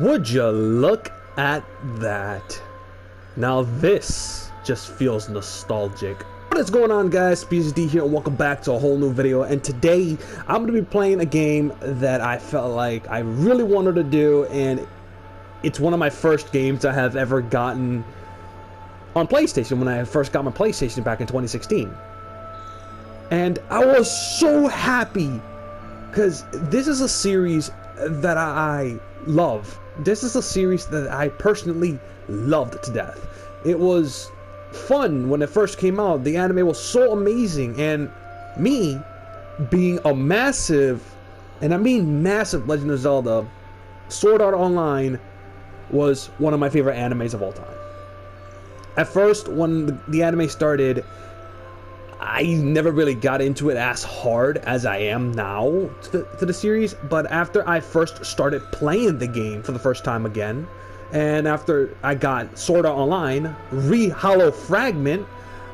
Would you look at that? Now this just feels nostalgic. What is going on, guys? SpeedsHD here and welcome back to a whole new video. And today I'm going to be playing a game that I felt like I really wanted to do, and it's one of my first games I have ever gotten on PlayStation when I first got my PlayStation back in 2016. And I was so happy because this is a series that I love. This is a series that I personally loved to death. It was fun when it first came out. The anime was so amazing, and me being a massive, and I mean massive, Legend of Zelda, Sword Art Online was one of my favorite animes of all time. At first, when the anime started, I never really got into it as hard as I am now to the series, but after I first started playing the game for the first time again, and after I got Sword Art Online, Hollow Fragment,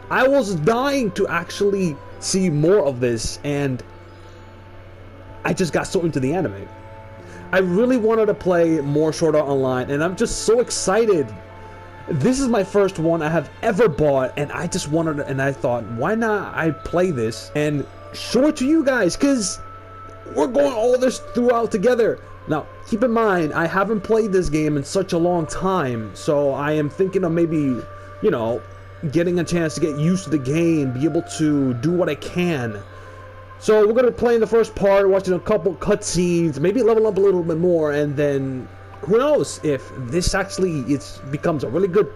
I was dying to actually see more of this, and I just got so into the anime. I really wanted to play more Sword Art Online, and I'm just so excited. This is my first one I have ever bought, and I just wanted to, and I thought, why not I play this and show it to you guys, because we're going all this throughout together. Now, keep in mind, I haven't played this game in such a long time, so I am thinking of maybe, you know, getting a chance to get used to the game, be able to do what I can. So we're going to play in the first part, watching a couple cutscenes, maybe level up a little bit more, and then who knows, if this actually becomes a really good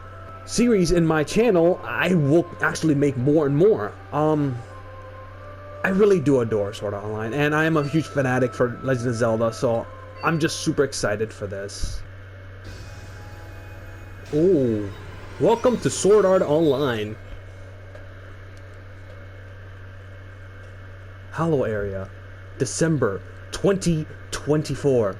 series in my channel, I will actually make more and more. I really do adore Sword Art Online, and I am a huge fanatic for Legend of Zelda, so I'm just super excited for this. Oh, welcome to Sword Art Online. Hollow area, December 2024.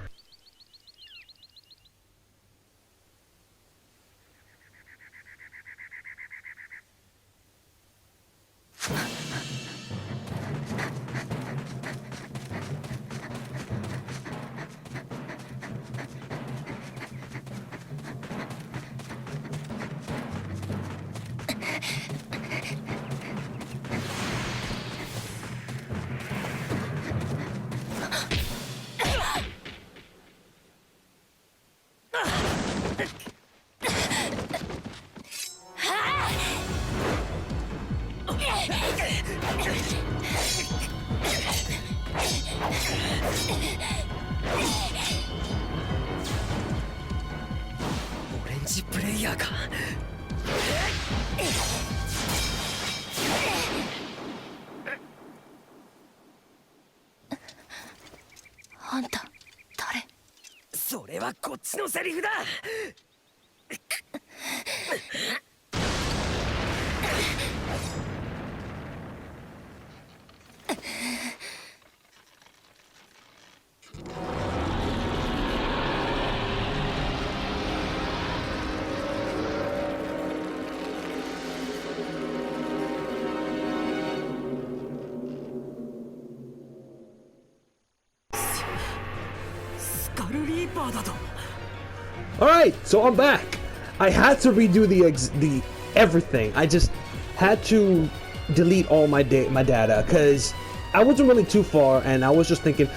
Alright, so I'm back. I had to redo the everything. I just had to delete all my data because I wasn't really too far, and I was just thinking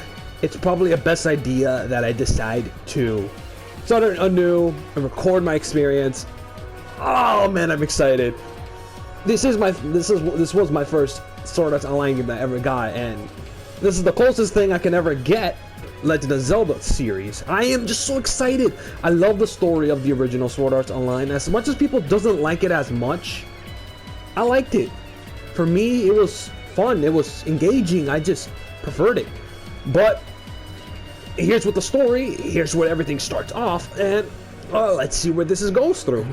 it's probably a best idea that I decide to start anew and record my experience. Oh man, I'm excited. This was my first Sword Art Online game that I ever got, and this is the closest thing I can ever get Legend of Zelda series. I am just so excited. I love the story of the original Sword Art Online. As much as people doesn't like it as much, I liked it. For me, it was fun. It was engaging. I just preferred it. But here's what the story, here's where everything starts off, and let's see where this goes through.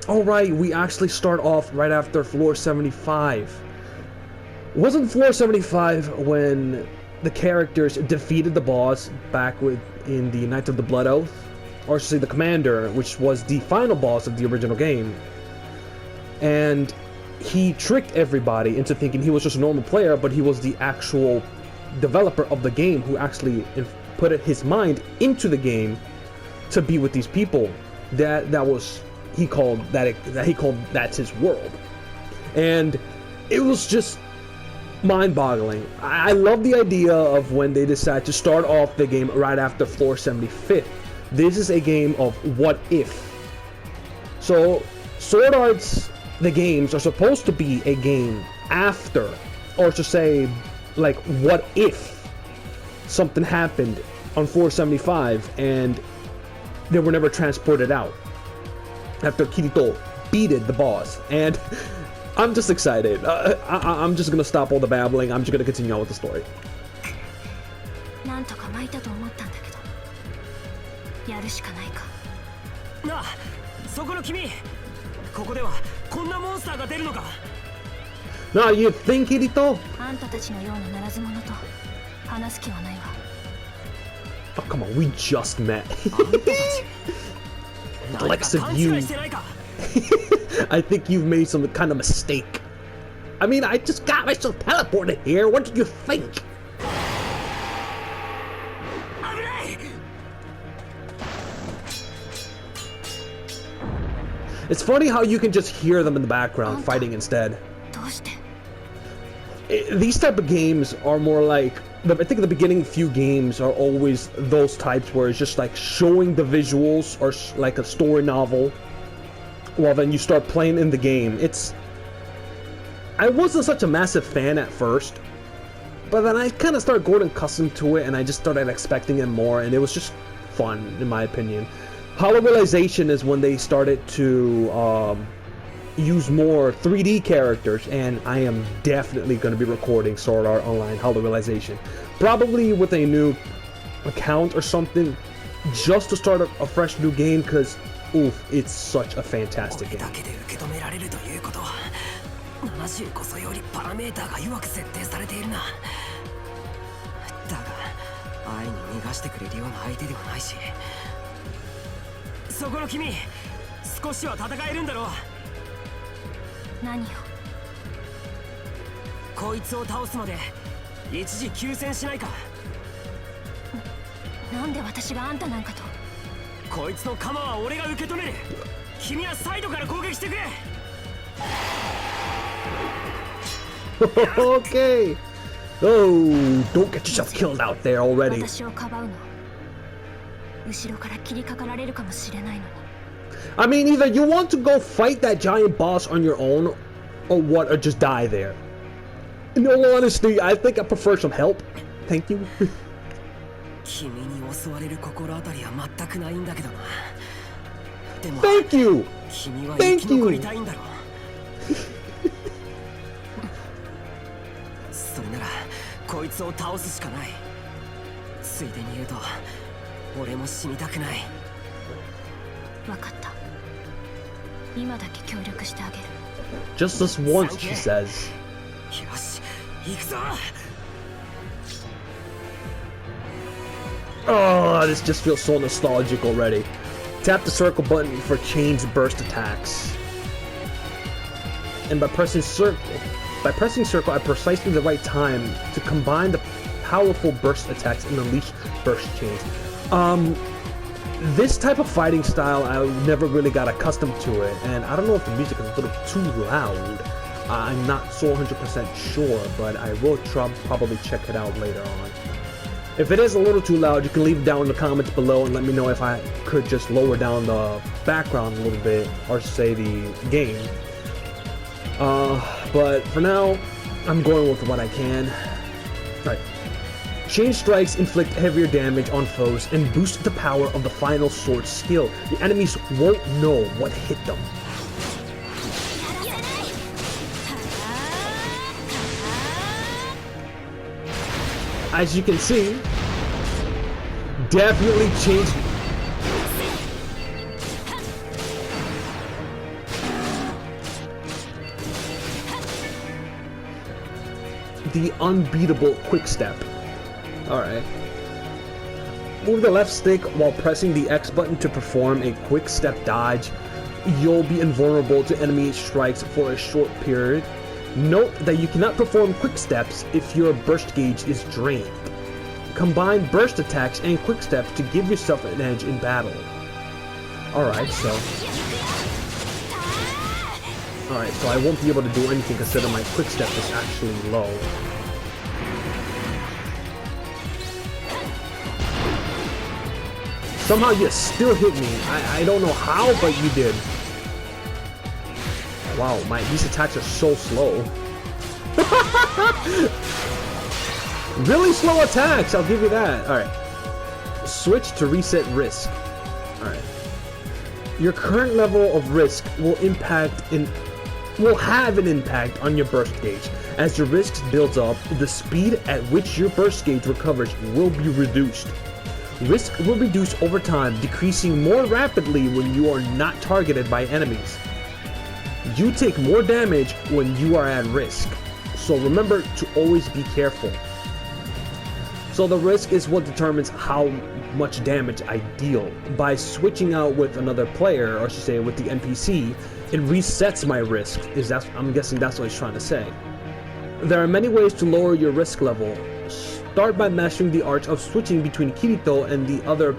Alright, we actually start off right after floor 75. Wasn't floor 75 when the characters defeated the boss back in the Knights of the Blood Oath? Or should I say the commander, which was the final boss of the original game. And he tricked everybody into thinking he was just a normal player, but he was the actual developer of the game who actually put his mind into the game to be with these people. He called that's his world, and it was just mind-boggling. I love the idea of when they decide to start off the game right after floor 75th. This is a game of what if. So Sword Art's the games are supposed to be a game after, or to say, like, what if something happened on floor 75 and they were never transported out after Kirito beated the boss. And I'm just excited. I'm just gonna stop all the babbling. I'm just gonna continue on with the story. なんとか巻いたと思ったんだけど、やるしかないか。なあ、そこの君、ここではこんなモンスターが出るのか。Now you think, Kirito? あんたたちのようなならず者と話す気はないわ。Oh, come on, we just met. Likes of you. I think you've made some kind of mistake. I mean, I just got myself teleported here. What do you think? It's funny how you can just hear them in the background fighting instead. These type of games are more like, I think the beginning few games are always those types where it's just like showing the visuals or like a story novel. Well, then you start playing in the game. I wasn't such a massive fan at first, but then I kind of started growing accustomed to it, and I just started expecting it more, and it was just fun, in my opinion. Hollow Realization is when they started to use more 3D characters, and I am definitely going to be recording Sword Art Online Hollow Realization. Probably with a new account or something, just to start a fresh new game, because oof, it's such a fantastic game. Okay. Oh, don't get yourself killed out there already. I mean, either you want to go fight that giant boss on your own, or what, or just die there. In all honesty, I think I prefer some help. Thank you. Thank you! Thank you! Just this once, she says. Oh, this just feels so nostalgic already. Tap the circle button for chains burst attacks. And by pressing circle at precisely the right time to combine the powerful burst attacks and unleash burst chains. This type of fighting style, I never really got accustomed to it, and I don't know if the music is a little too loud. I'm not so 100% sure, but I will probably check it out later on. If it is a little too loud, you can leave it down in the comments below and let me know if I could just lower down the background a little bit, or say the game. But for now, I'm going with what I can. Right. Chain strikes inflict heavier damage on foes and boost the power of the final sword skill. The enemies won't know what hit them. As you can see, definitely changed. The unbeatable quick step. Alright. Move the left stick while pressing the X button to perform a quick step dodge. You'll be invulnerable to enemy strikes for a short period. Note that you cannot perform quick steps if your burst gauge is drained. Combine burst attacks and quick steps to give yourself an edge in battle. Alright, so I won't be able to do anything considering my quick step is actually low. Somehow you still hit me. I don't know how, but you did. Wow, these attacks are so slow. Really slow attacks, I'll give you that. Alright. Switch to reset risk. Alright. Your current level of risk will have an impact on your burst gauge. As your risk builds up, the speed at which your burst gauge recovers will be reduced. Risk will reduce over time, decreasing more rapidly when you are not targeted by enemies. You take more damage when you are at risk, so remember to always be careful. So the risk is what determines how much damage I deal. By switching out with another player, or I should say with the NPC, it resets my risk. I'm guessing that's what he's trying to say. There are many ways to lower your risk level. Start by mastering the art of switching between Kirito and the other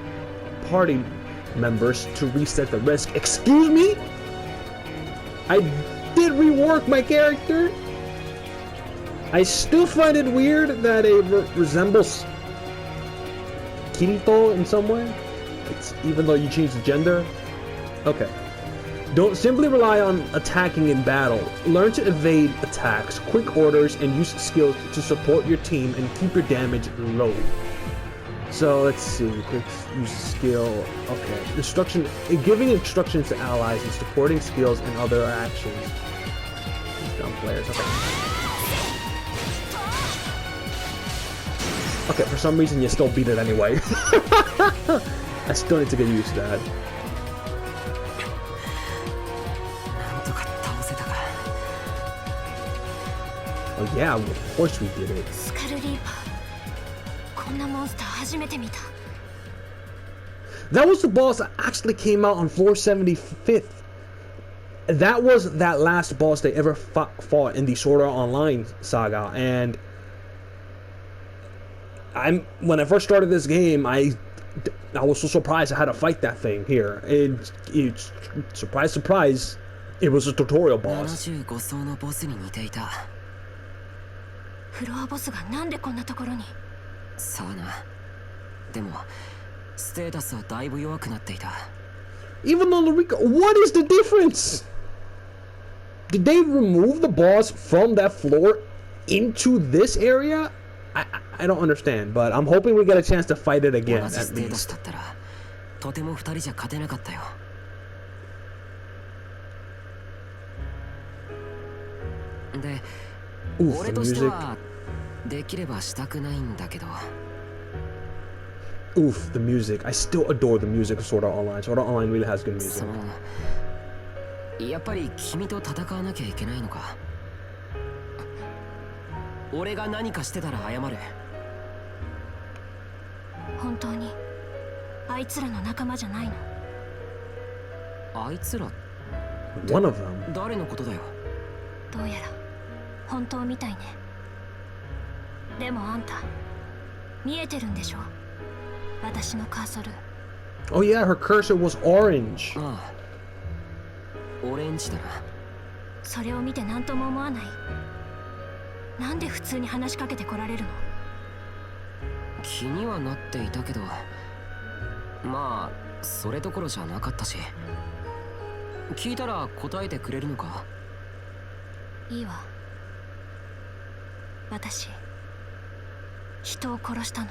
party members to reset the risk. Excuse me? I did rework my character. I still find it weird that it resembles Kirito in some way. Even though you changed the gender. Okay. Don't simply rely on attacking in battle. Learn to evade attacks, quick orders, and use skills to support your team and keep your damage low. So let's see, quick use skill. Okay, giving instructions to allies and supporting skills and other actions. Dumb players. Okay, for some reason you still beat it anyway. I still need to get used to that. Oh yeah, of course we did it. That was the boss that actually came out on floor 75th. That was that last boss they ever fought in the Sword Art Online saga, and when I first started this game, I was so surprised I had to fight that thing here. It's surprise, surprise, it was a tutorial boss. フロアボスがなんでこんなところに。さあな。でもステータスはだいぶ弱くなっていた。Even though Rico, what is the difference? Did they remove the boss from that floor into this area? I don't understand, but I'm hoping we get a chance to fight it again at least. だったらとても2人じゃ勝てなかったよ。で、俺としてはできればしたくないんだけど。Oof, the music. I still adore the music of Sword Art Online. Sword Art Online really has good music. やっぱり君と戦わなきゃいけないのか。俺が何かしてたら謝る。本当にあいつらの仲間じゃないの？あいつら One of them. 誰のことだよ。どうやら本当みたいね。でもあんた見えてるんでしょ？私のカーソル。Oh yeah, her cursor was orange. ああ、オレンジだな。それを見て何とも思わない？なんで普通に話しかけてこられるの？気にはなっていたけど、まあそれどころじゃなかったし。聞いたら答えてくれるのか？いいわ。私人を殺したの。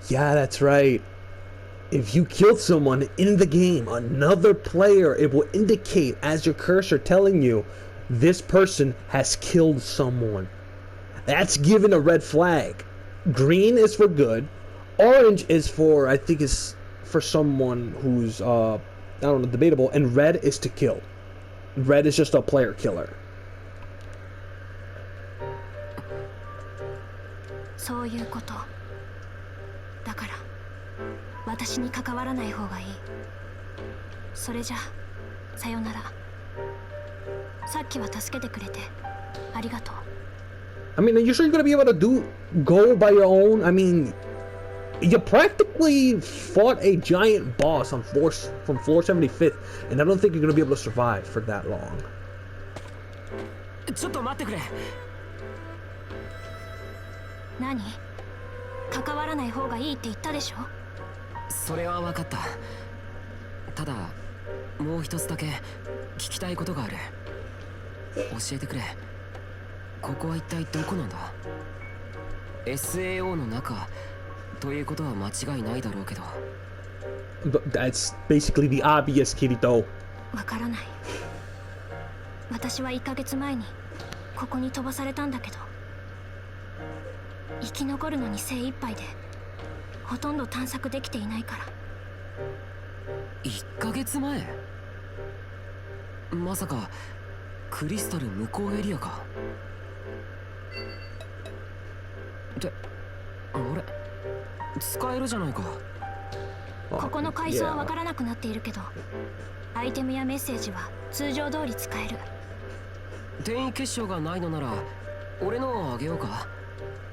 Yeah, that's right. If you killed someone in the game, another player, it will indicate as your cursor telling you this person has killed someone. That's given a red flag. Green is for good. Orange is for, I think is for someone who's, I don't know, debatable. And red is to kill. Red is just a player killer. そういうこと。だから私に関わらない方がいい。それじゃさよなら。さっきは助けてくれてありがとう。 I mean, are you sure you're gonna be able to go by your own? I mean, you practically fought a giant boss on from floor 75th, and I don't think you're gonna be able to survive for that long. ちょっと待ってくれ。何？関わらない方がいいって言ったでしょ。それは分かった。ただもう一つだけ聞きたいことがある。教えてくれ。ここは一体どこなんだ？ SAO の中ということは間違いないだろうけど。But that's basically the obvious, Kirito. わからない。私は1ヶ月前にここに飛ばされたんだけど、生き残るのに精一杯でほとんど探索できていないから。1ヶ月前？まさかクリスタル向こうエリアか？ってあれ使えるじゃないか。ここの階層はわからなくなっているけど、アイテムやメッセージは通常通り使える。転移結晶がないのなら俺のをあげようか。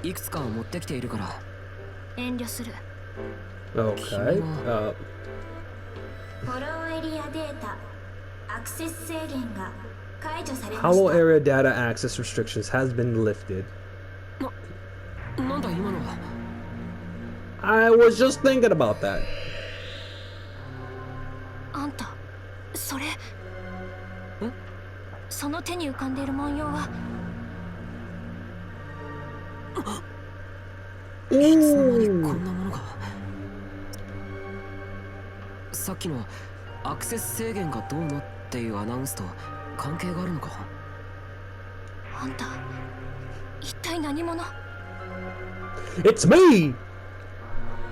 いくつか持ってきているから。遠慮する。 Okay. フォローエリアデータアクセス制限が解除されました。 Hollow area data access restrictions has been lifted. なんだ今のは。 I was just thinking about that. あんた、それ。その手に浮かんでいる文様は。いつの間にこんなものが。さっきのアクセス制限がどうのっていうアナウンスと関係があるのか。あんた、一体何者？ It's me!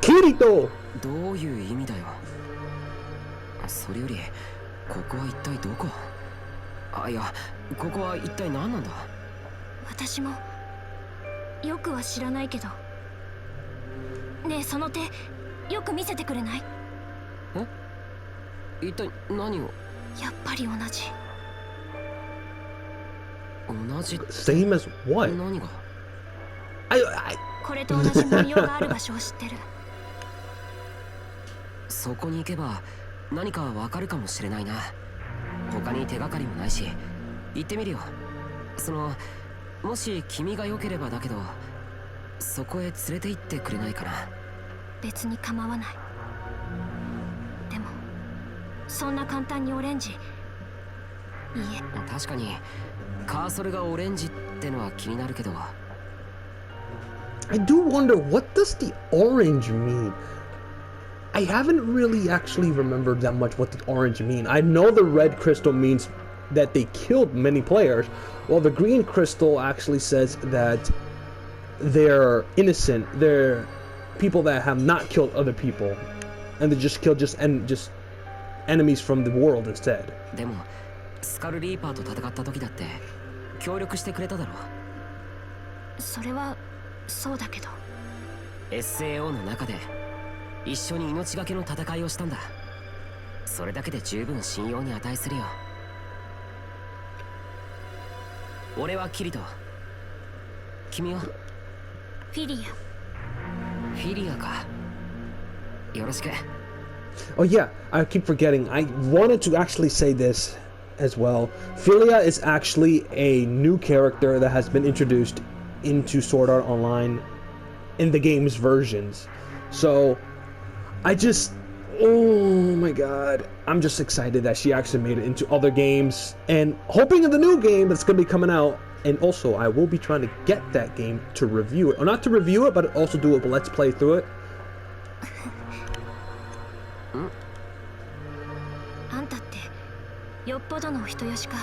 Kirito! どういう意味だよ。それよりここは一体どこ？あ、いや、ここは一体何なんだ？私もよくは知らないけど。ねえ、その手よく見せてくれない？一体何を？やっぱり同じ。同じ？ Same as what? 何が？これと同じ文様がある場所を知ってる。そこに行けば何かわかるかもしれないな。他に手がかりもないし、行ってみるよ。もし君が良ければだけど、そこへ連れて行ってくれないかな。別に構わない。でもそんな簡単にオレンジ。いいえ。確かにカーソルがオレンジってのは気になるけど。I do wonder, what does the orange mean? I haven't really actually remembered that much what the orange mean. I know the red crystal means that they killed many players, while the green crystal actually says that they're innocent. They're people that have not killed other people, and they just killed just enemies from the world instead. でもスカルリーパーと戦った時だって協力してくれただろ。それはそうだけど。 SAO の中で一緒に命がけの戦いをしたんだ。それだけで十分信用に値するよ。俺はキリト。君は？フィリア。フィリアか。よろしく。 Oh yeah, I keep forgetting. I wanted to actually say this as well. Philia is actually a new character that has been introduced into Sword Art Online in the game's versions. So oh my god, I'm just excited that she actually made it into other games, and hoping in the new game that's going to be coming out. And also I will be trying to get that game to review it, or not to review it, but also do a let's play through it. あんたってよっぽどのお人よしか、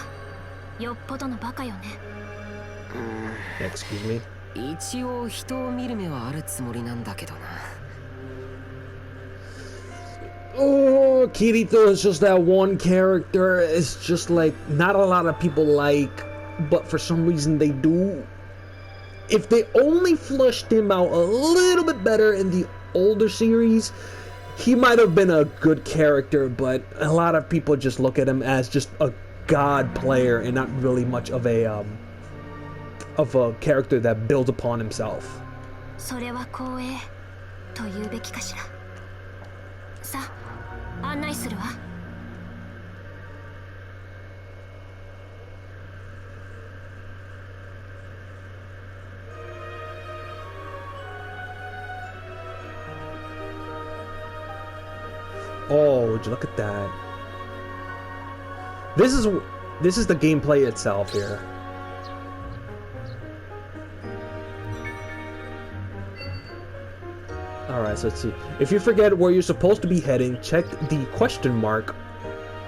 よっぽどのバカよね。Excuse me. 一応人を見る目はあるつもりなんだけどな。Oh, Kirito is just that one character. It's just like not a lot of people like, but for some reason they do. If they only fleshed him out a little bit better in the older series, he might have been a good character, but a lot of people just look at him as just a god player and not really much of a character that builds upon himself. それは光栄と言うべきかしら。さあ、案内するわ。Oh, would you look at that? This is the gameplay itself here. Alright, so let's see. If you forget where you're supposed to be heading, check the question mark,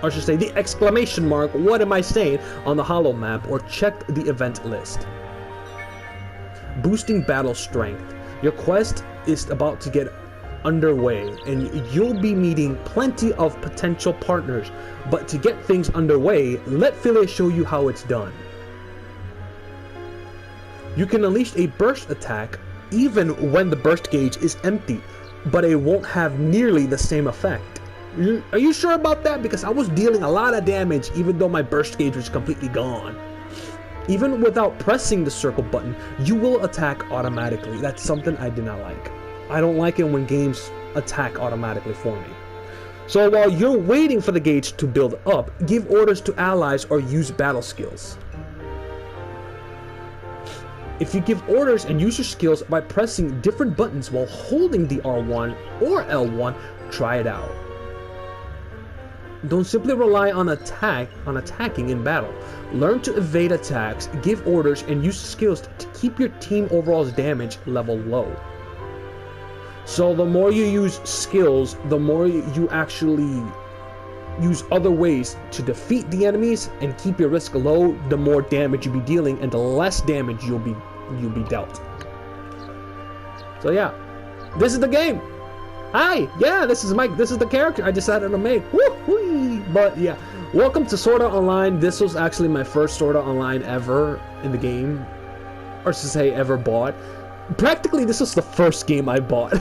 or I should say the exclamation mark, what am I saying, on the holo map, or check the event list. Boosting battle strength. Your quest is about to get underway, and you'll be meeting plenty of potential partners, but to get things underway, let Philia show you how it's done. You can unleash a burst attack even when the burst gauge is empty, but it won't have nearly the same effect. Are you sure about that? Because I was dealing a lot of damage even though my burst gauge was completely gone. Even without pressing the circle button, you will attack automatically. That's something I do not like. I don't like it when games attack automatically for me. So while you're waiting for the gauge to build up, give orders to allies or use battle skills. If you give orders and use your skills by pressing different buttons while holding the R1 or L1, try it out. Don't simply rely on attacking in battle. Learn to evade attacks, give orders, and use skills to keep your team overall's damage level low. So the more you use skills, the more you actually use other ways to defeat the enemies and keep your risk low, the more damage you'll be dealing and the less damage you'll be dealt. So yeah, this is the game. Hi, yeah, this is Mike. This is the character I decided to make. Woo-wee. But yeah, welcome to Sword Art Online. This was actually my first Sword Art Online ever in the game, or to say ever bought. Practically, this was the first game I bought.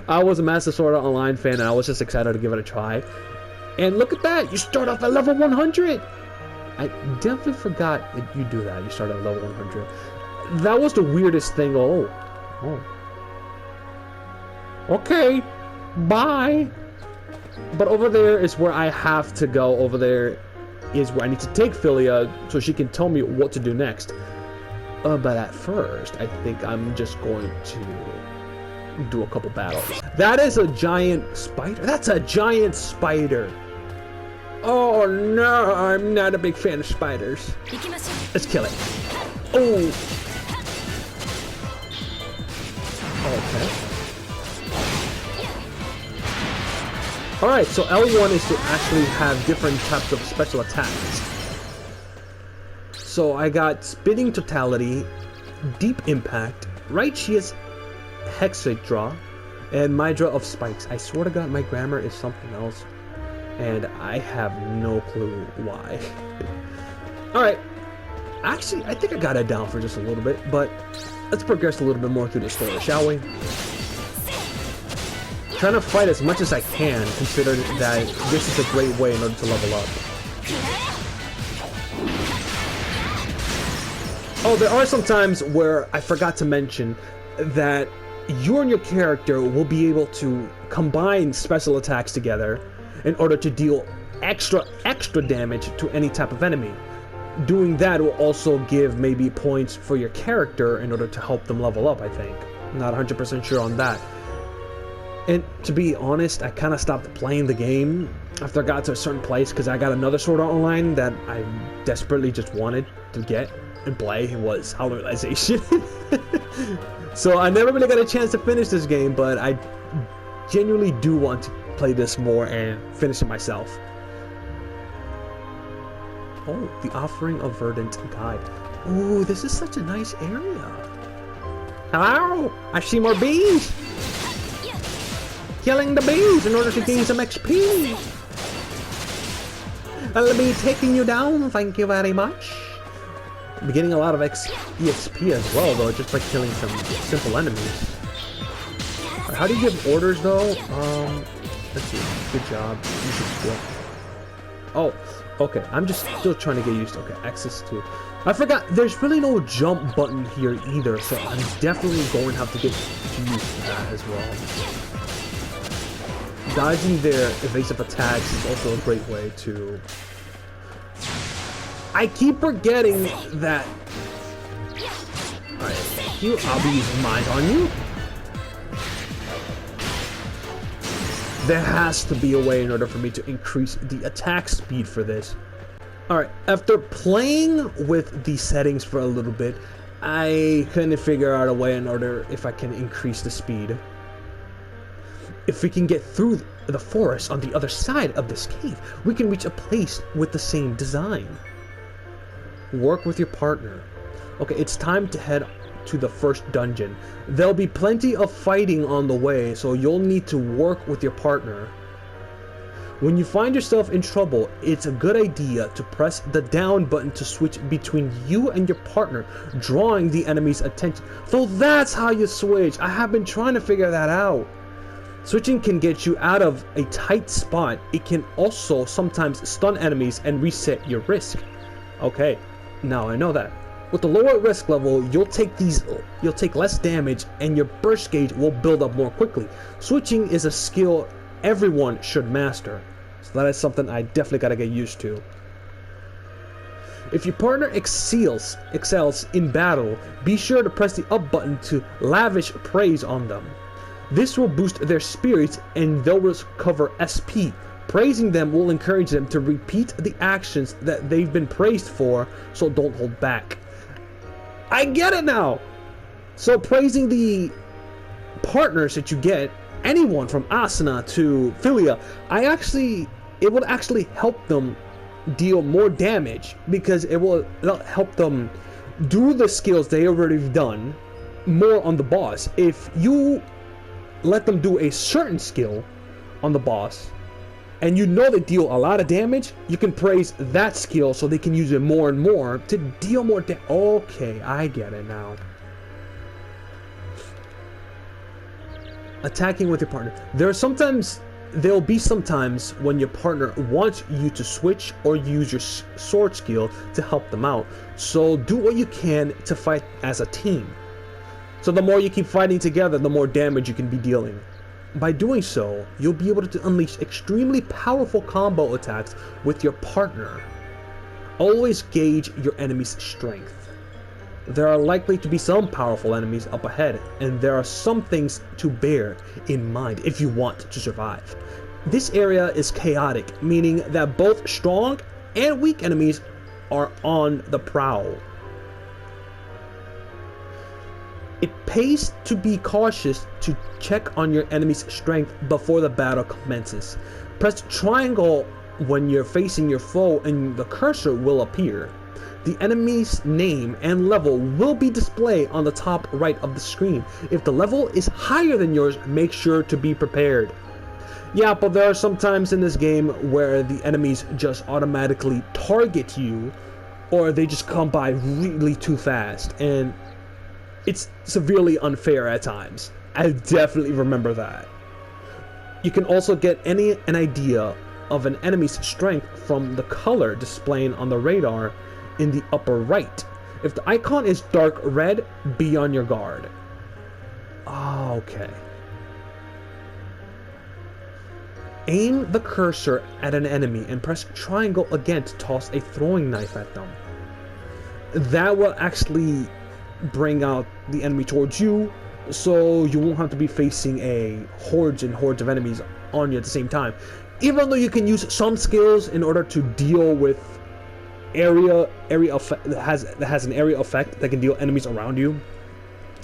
I was a massive Sword Art Online fan, and I was just excited to give it a try. And look at that! You start off at level 100! I definitely forgot that you do that. You start at level 100. That was the weirdest thing. Oh. Okay. Bye! But over there is where I have to go. Over there is where I need to take Philia so she can tell me what to do next. But at first, I think I'm just going to do a couple battles. That is a giant spider. That's a giant spider. Oh no, I'm not a big fan of spiders. Let's kill it. Oh. Okay. Alright, so L1 is to actually have different types of special attacks. So I got Spitting Totality, Deep Impact, Righteous Hexadraw, and Mydra of Spikes. I swear to God, my grammar is something else, and I have no clue why. Alright, actually, I think I got it down for just a little bit, but let's progress a little bit more through the story, shall we? Trying to fight as much as I can, considering that this is a great way in order to level up. Oh, there are some times where I forgot to mention that you and your character will be able to combine special attacks together in order to deal extra damage to any type of enemy. Doing that will also give maybe points for your character in order to help them level up, I think. Not 100% sure on that. And to be honest, I kind of stopped playing the game after I got to a certain place because I got another Sword Art Online that I desperately just wanted to get and play. It was Hollow-ization. So I never really got a chance to finish this game, but I genuinely do want to play this more and finish it myself. Oh, the Offering of Verdant Guide. Ooh, this is such a nice area. Hello, I see more bees. Killing the bees in order to gain some XP. I'll be taking you down, thank you very much. I'm getting a lot of EXP as well, though, just by killing some simple enemies. How do you give orders, though? Let's see. Good job. You should split. Oh, Okay, I'm just still trying to get used to. Okay, access to. I forgot. There's really no jump button here either, so I'm definitely going to have to get used to that as well. Dodging their evasive attacks is also a great way to. I keep forgetting that. Alright, thank you. I'll be using Mind on you. There has to be a way in order for me to increase the attack speed for this. Alright, after playing with the settings for a little bit, I couldn't figure out a way in order if I can increase the speed. If we can get through the forest on the other side of this cave, we can reach a place with the same design. Work with your partner. Okay, it's time to head to the first dungeon. There'll be plenty of fighting on the way, so you'll need to work with your partner. When you find yourself in trouble, it's a good idea to press the down button to switch between you and your partner, drawing the enemy's attention. So that's how you switch. I have been trying to figure that out. Switching can get you out of a tight spot. It can also sometimes stun enemies and reset your risk. Okay, now I know that. With the lower risk level, you'll take less damage and your burst gauge will build up more quickly. Switching is a skill everyone should master. So that is something I definitely gotta get used to. If your partner excels in battle, be sure to press the up button to lavish praise on them. This will boost their spirits and they'll recover SP. Praising them will encourage them to repeat the actions that they've been praised for, so don't hold back. I get it now! So praising the partners that you get, anyone from Asuna to Philia, it will actually help them deal more damage because it will help them do the skills they already done more on the boss. If you let them do a certain skill on the boss and you know they deal a lot of damage, you can praise that skill so they can use it more and more to deal more damage. Okay, I get it now. Attacking with your partner. There'll be sometimes when your partner wants you to switch or use your sword skill to help them out. So do what you can to fight as a team. So the more you keep fighting together, the more damage you can be dealing. By doing so, you'll be able to unleash extremely powerful combo attacks with your partner. Always gauge your enemy's strength. There are likely to be some powerful enemies up ahead, and there are some things to bear in mind if you want to survive. This area is chaotic, meaning that both strong and weak enemies are on the prowl. It pays to be cautious to check on your enemy's strength before the battle commences. Press triangle when you're facing your foe and the cursor will appear. The enemy's name and level will be displayed on the top right of the screen. If the level is higher than yours, make sure to be prepared. Yeah, but there are some times in this game where the enemies just automatically target you, or they just come by really too fast, and it's severely unfair at times. I definitely remember that. You can also get an idea of an enemy's strength from the color displaying on the radar in the upper right. If the icon is dark red, be on your guard. Oh, okay. Aim the cursor at an enemy and press triangle again to toss a throwing knife at them. That will actually bring out the enemy towards you, so you won't have to be facing a hordes and hordes of enemies on you at the same time. Even though you can use some skills in order to deal with area effect that has an area effect that can deal enemies around you,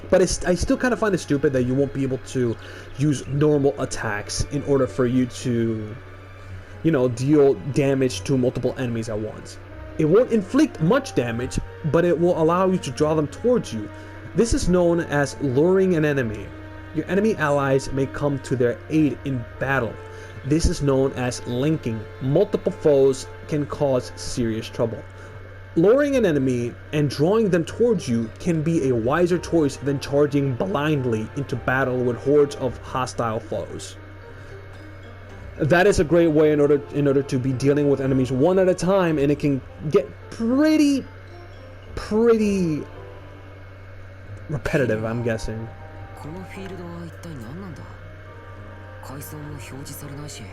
but I still kind of find it stupid that you won't be able to use normal attacks in order for you to, you know, deal damage to multiple enemies at once. It won't inflict much damage, but it will allow you to draw them towards you. This is known as luring an enemy. Your enemy allies may come to their aid in battle. This is known as linking. Multiple foes can cause serious trouble. Luring an enemy and drawing them towards you can be a wiser choice than charging blindly into battle with hordes of hostile foes. That is a great way in order to be dealing with enemies one at a time, and it can get pretty repetitive, I'm guessing. このフィールドは一体何なんだ。階層も表示されないし。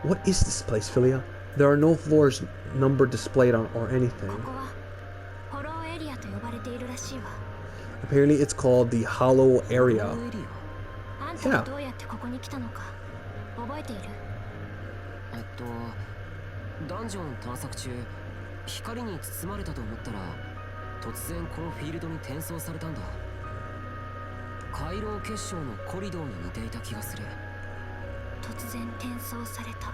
What is this place, Philia? There are no floors numbered displayed on or anything. ここはホローエリアと呼ばれているらしいわ。 Apparently it's called the Hollow Area. このエリあんたがどうやってここに来たのか覚えている？ダンジョン探索中、光に包まれたと思ったら、突然このフィールドに転送されたんだ。回廊結晶のコリドーに似ていた気がする。突然転送されたか。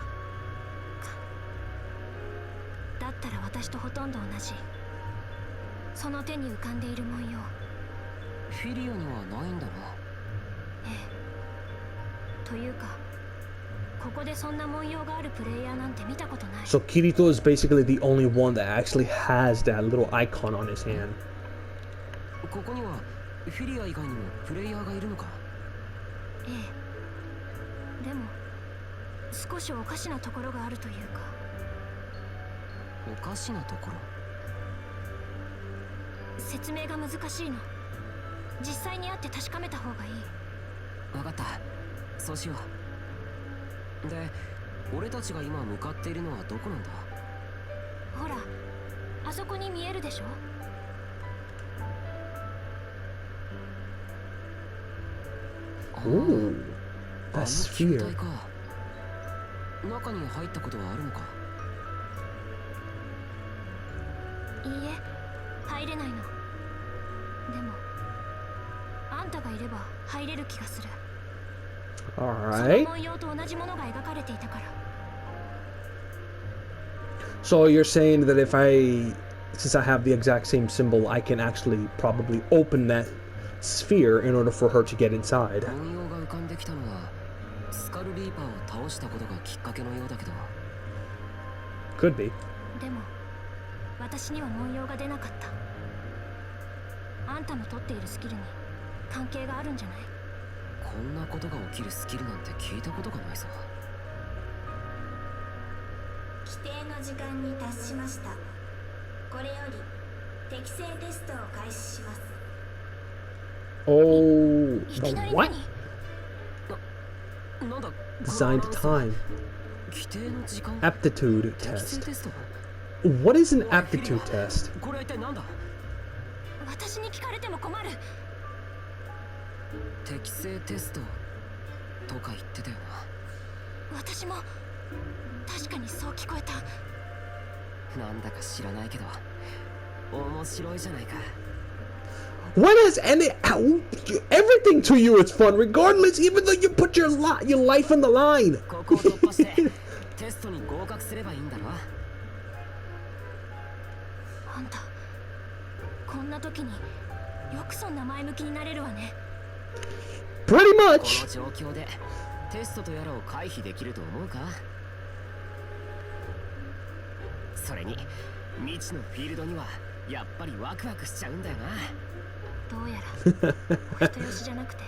だったら私とほとんど同じ。その手に浮かんでいる文様。フィリアにはないんだな。ええ。というか、ここでそんな文様があるプレイヤーなんて見たことない。 So Kirito is basically the only one that actually has that little icon on his hand. ここにはフィリア以外にもプレイヤーがいるのか？ええ。でも少しおかしなところがあるというか。おかしなところ？説明が難しいの。実際に会って確かめた方がいい。分かった。そうしよう。で、俺たちが今向かっているのはどこなんだ？ほら、あそこに見えるでしょ。Ooh, the 球 sphere. 体か。中に入ったことはあるのか？いいえ、入れないの。でもあんたがいれば入れる気がする。その Alright. 文様と同じものが描かれていたから。 So you're saying that since I have the exact same symbol, I can actually probably open that sphere in order for her to get inside. 文様が浮かんできたのはスカルリーパーを倒したことがきっかけのようだけど。 Could be. でも私には文様が出なかった。あんたの取っているスキルに関係があるんじゃない？こんなことが起きるスキルなんて聞いたことがないぞ。規定の時間に達しました。これより適正テストを開始します。 Oh, いき the なり what? なんだ？ Designed time. 規定の時間？ Aptitude 適正 test. テスト？ What is an aptitude test? これは一体なんだ？私に聞かれても困る。適正テストとか言ってたよな。私も確かにそう聞こえた。なんだか知らないけど面白いじゃないか。 What is everything to you is fun, regardless, even though you put your life on the line. ここを突破してテストに合格すればいいんだろ。あんたこんな時によくそんな前向きになれるわね。 Pretty こ much. の状況でテストとやらを回避できると思うか？それに未知のフィールドにはやっぱりワクワクしちゃうんだよな。どうやらお人よしじゃなくて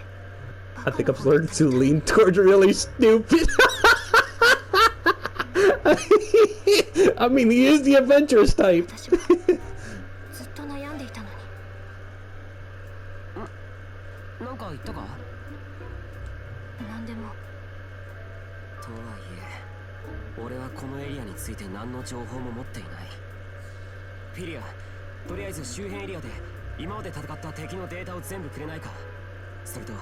I think I'm starting to lean towards really stupid. I mean, he is the adventurous type. 私はずっと悩んでいたのに。なんか言ったか？何でも。とはいえ俺はこのエリアについて何の情報も持っていない。フィリア、とりあえず周辺エリアで今まで戦った敵のデータを全部くれないか？それと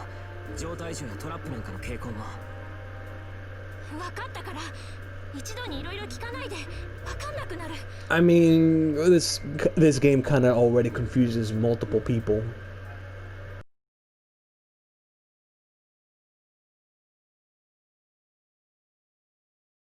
状態樹やトラップなんかの傾向も。分かったから。一度にいろいろ聞かないで分かんなくなる。 I mean, this game kind of already confuses multiple people.